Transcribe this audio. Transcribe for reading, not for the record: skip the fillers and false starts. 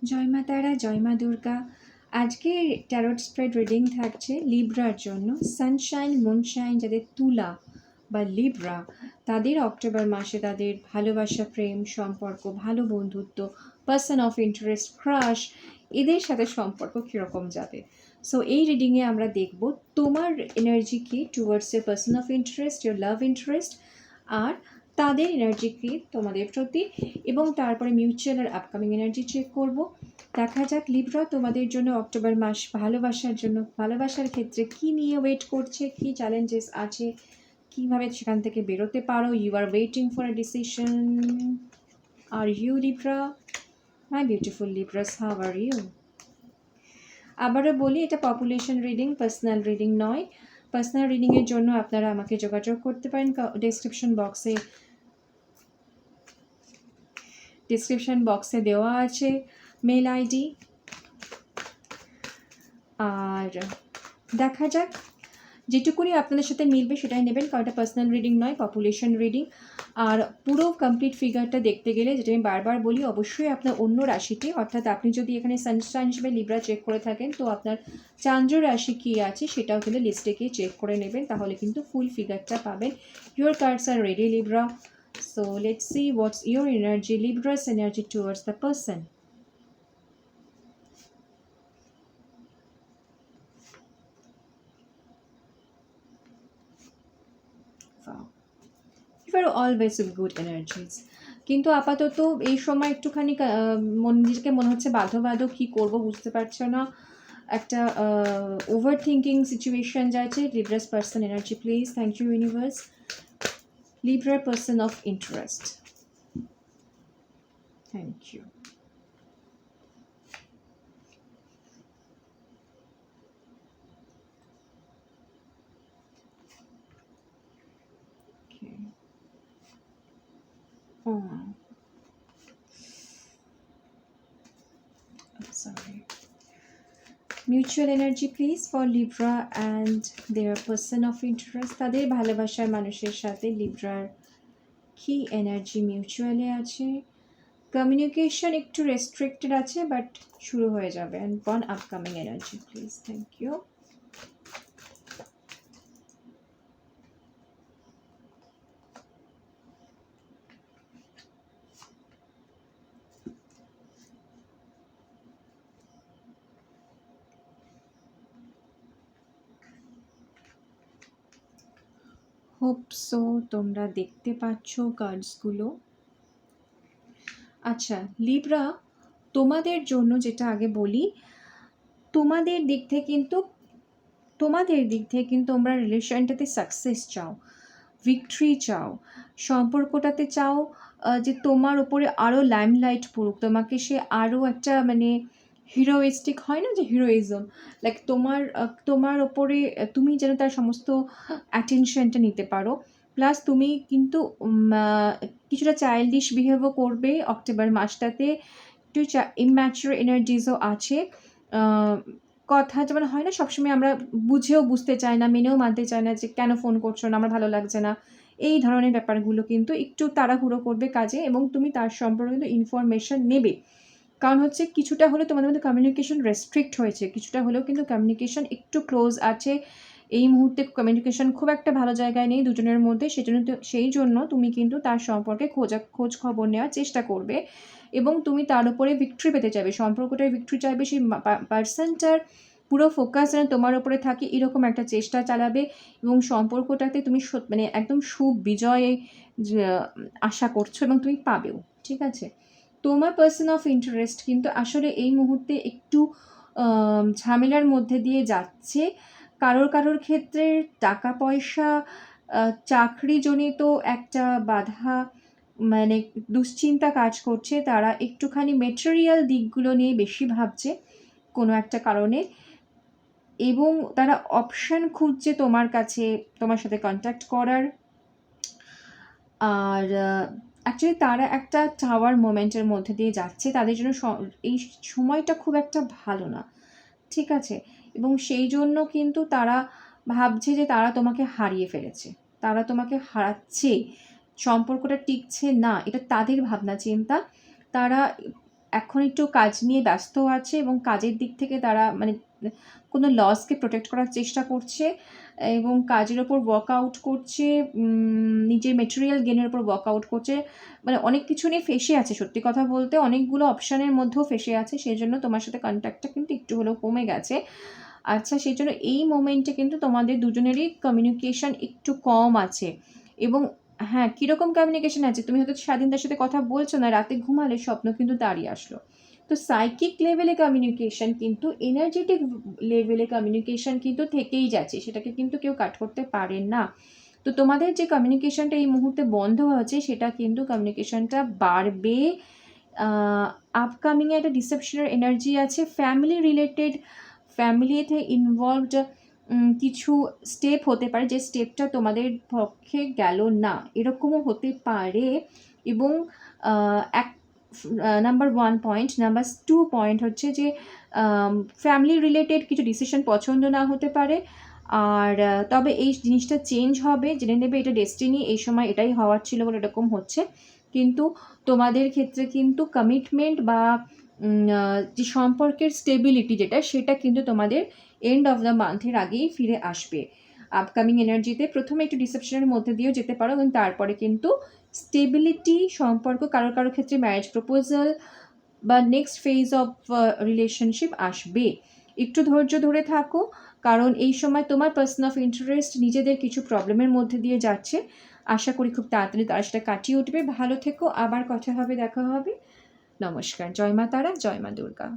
জয় মা তারা, জয় মা দুর্গা। আজকে ট্যারোট স্প্রেড রিডিং থাকছে লিব্রার জন্য। সানশাইন মুনশাইন যাদের তুলা বা লিব্রা, তাদের অক্টোবর মাসে তাদের ভালোবাসা, প্রেম, সম্পর্ক, ভালো বন্ধুত্ব, পার্সন অফ ইন্টারেস্ট, ক্রাশ, এদের সাথে সম্পর্ক কীরকম যাবে। সো এই রিডিংয়ে আমরা দেখব তোমার এনার্জি কি towards a person of interest, your love interest, আর তাদের এনার্জি কি তোমাদের প্রতি, এবং তারপরে মিউচুয়াল আর আপকামিং এনার্জি চেক করব। দেখা যাক লিব্রা তোমাদের জন্য অক্টোবর মাস ভালোবাসার জন্য, ভালোবাসার ক্ষেত্রে কি নিয়ে ওয়েট করছে, কি চ্যালেঞ্জেস আছে, কীভাবে সেখান থেকে বেরোতে পারো। You are waiting for a decision. Are you Libra, my beautiful Libras, how are you? আবারও বলি, এটা পপুলেশন রিডিং, পার্সোনাল রিডিং নয়। পার্সোনাল রিডিংয়ের জন্য আপনারা আমাকে যোগাযোগ করতে পারেন। ডিসক্রিপশন বক্সে দেওয়া আছে মেল আইডি। আর দেখা যাক, যেটুকুনি আপনাদের সাথে মিলবে সেটাই নেবেন, কারণ এটা পার্সোনাল রিডিং নয়, পপুলেশন রিডিং। আর পুরো কমপ্লিট ফিগারটা দেখতে গেলে, যেটা আমি বারবার বলি, অবশ্যই আপনার অন্য রাশিটি, অর্থাৎ আপনি যদি এখানে সানশাইন হিসেবে লিব্রা চেক করে থাকেন, তো আপনার চান্দ্র রাশি কী আছে সেটাও কিন্তু লিস্টে গিয়ে চেক করে নেবেন, তাহলে কিন্তু ফুল ফিগারটা পাবেন। Your cards are ready Libra, so let's see what's your energy, Libra's energy towards the person. You are always with good energies. কিন্তু আপাতত এই সময় একটুখানি নিজেকে মনে হচ্ছে বাধো বাধো, কী করবো বুঝতে পারছো না, একটা ওভার থিঙ্কিং সিচুয়েশন যাচ্ছে। Libra's person energy please, thank you universe. Libra person of interest, thank you. Sorry. Mutual energy please for Libra and their person of interest. তাদের ভালোবাসার মানুষের সাথে লিব্রার কি এনার্জি মিউচুয়ালি আছে। কমিউনিকেশন একটু রেস্ট্রিক্টেড আছে, বাট শুরু হয়ে যাবে। And one upcoming energy please, thank you. Hope so তোমরা দেখতে পাচ্ছ কার্ডসগুলো। আচ্ছা লিব্রা, তোমাদের জন্য যেটা আগে বলি, তোমাদের দিক থেকে কিন্তু তোমরা রিলেশনটাতে সাকসেস চাও, ভিক্টরি চাও, সম্পর্কটাতে চাও যে তোমার ওপরে আরও লাইমলাইট পড়ুক, তোমাকে সে আরও একটা মানে হিরোইস্টিক হয় না, যে হিরোইজম, লাইক তোমার ওপরে তুমি যেন তার সমস্ত অ্যাটেনশনটা নিতে পারো। প্লাস তুমি কিন্তু কিছুটা চাইল্ডিশ বিহেভও করবে অক্টোবর মাসটাতে, একটু ইম্যাচিওর এনার্জিসও আছে। কথা যেমন হয় না, সবসময় আমরা বুঝেও বুঝতে চাই না, মেনেও মানতে চাই না যে কেন ফোন করছো না, আমার ভালো লাগছে না, এই ধরনের ব্যাপারগুলো কিন্তু একটু তাড়াহুড়ো করবে কাজে, এবং তুমি তার সম্পর্কে কিন্তু ইনফরমেশন নেবে। কারণ হচ্ছে কিছুটা হলেও তোমাদের মধ্যে কমিউনিকেশন রেস্ট্রিক্ট হয়েছে, কিছুটা হলেও কিন্তু কমিউনিকেশন একটু ক্লোজ আছে। এই মুহূর্তে কমিউনিকেশন খুব একটা ভালো জায়গায় নেই দুজনের মধ্যে, সেই জন্য তুমি কিন্তু তার সম্পর্কে খোঁজ খবর নেওয়ার চেষ্টা করবে, এবং তুমি তার উপরে ভিক্টরি পেতে চাইবে, সম্পর্কটার ভিক্টরি চাইবে। সেই পার্সনটার পুরো ফোকাস যেন তোমার ওপরে থাকে, এরকম একটা চেষ্টা চালাবে, এবং সম্পর্কটাতে তুমি মানে একদম সুবিজয় আশা করছো, এবং তুমি পাবেও। ঠিক আছে, তোমার পার্সন অফ ইন্টারেস্ট কিন্তু আসলে এই মুহূর্তে একটু ঝামেলার মধ্যে দিয়ে যাচ্ছে। কারোর ক্ষেত্রে টাকা পয়সা, চাকরিজনিত একটা বাধা, মানে দুশ্চিন্তা কাজ করছে। তারা একটুখানি মেটেরিয়াল দিকগুলো নিয়ে বেশি ভাবছে কোনো একটা কারণে, এবং তারা অপশান খুঁজছে তোমার কাছে, তোমার সাথে কন্ট্যাক্ট করার। আর অ্যাকচুয়ালি তারা একটা টাওয়ার মোমেন্টের মধ্যে দিয়ে যাচ্ছে, তাদের জন্য এই সময়টা খুব একটা ভালো না। ঠিক আছে, এবং সেই জন্য কিন্তু তারা ভাবছে যে তারা তোমাকে হারিয়ে ফেলেছে, তারা তোমাকে হারাচ্ছে, সম্পর্কটা টিকছে না, এটা তাদের ভাবনা চিন্তা। তারা এখন একটু কাজ নিয়ে ব্যস্ত আছে এবং কাজের দিক থেকে তারা মানে কোনো লসকে প্রোটেক্ট করার চেষ্টা করছে এবং কাজের ওপর ওয়ার্কআউট করছে, নিজের মেটেরিয়াল গেনের ওপর ওয়ার্কআউট করছে, মানে অনেক কিছু নিয়ে ফেঁসে আছে। সত্যি কথা বলতে অনেকগুলো অপশানের মধ্যেও ফেঁসে আছে, সেই জন্য তোমার সাথে কন্ট্যাক্টটা কিন্তু একটু হলেও কমে গেছে। আচ্ছা, সেই জন্য এই মোমেন্টে কিন্তু তোমাদের দুজনেরই কমিউনিকেশন একটু কম আছে। এবং হ্যাঁ, কীরকম কমিউনিকেশন আছে, তুমি হয়তো সারাদিন তার সাথে কথা বলছো না, রাতে ঘুমালে স্বপ্ন কিন্তু তারই আসলো। তো সাইকিক লেভেলে কমিউনিকেশন কিন্তু এনার্জেটিক লেভেলে কমিউনিকেশন কিন্তু থেকেই যাচ্ছে, সেটাকে কিন্তু কেউ কাট করতে পারে না। তো তোমাদের যে কমিউনিকেশনটা এই মুহূর্তে বন্ধ হয়েছে, সেটা কিন্তু কমিউনিকেশনটা বাড়বে। আপকামিংয়ে একটা ডিসেপশনের এনার্জি আছে, ফ্যামিলি রিলেটেড, ফ্যামিলিতে ইনভলভড কিছু স্টেপ হতে পারে, যে স্টেপটা তোমাদের পক্ষে গেল না, এরকমও হতে পারে। এবং এক নাম্বার 1 পয়েন্ট, নাম্বার 2 পয়েন্ট হচ্ছে যে ফ্যামিলি রিলেটেড কিছু ডিসিশন পছন্দ না হতে পারে। আর তবে এই জিনিসটা চেঞ্জ হবে, জেনে নেবে এটা ডেস্টিনি, এই সময় এটাই হওয়ার ছিল বলে এরকম হচ্ছে। কিন্তু তোমাদের ক্ষেত্রে কিন্তু কমিটমেন্ট বা যে সম্পর্কের স্টেবিলিটি যেটা, সেটা কিন্তু তোমাদের এন্ড অফ দ্য মান্থের আগেই ফিরে আসবে। আপকামিং এনার্জিতে প্রথমে একটু ডিসেপশনের মধ্যে দিয়েও যেতে পারো, এবং তারপরে কিন্তু স্টেবিলিটি সম্পর্ক, কারোর কারোর ক্ষেত্রে ম্যারেজ প্রপোজাল বা নেক্সট ফেজ অফ রিলেশনশিপ আসবে। একটু ধৈর্য ধরে থাকো, কারণ এই সময় তোমার পার্সন অফ ইন্টারেস্ট নিজেদের কিছু প্রবলেমের মধ্যে দিয়ে যাচ্ছে। আশা করি খুব তাড়াতাড়ি তারা সেটা কাটিয়ে উঠবে। ভালো থেকো, আবার কথা হবে, দেখা হবে। নমস্কার। জয় মা তারা, জয় মা দুর্গা।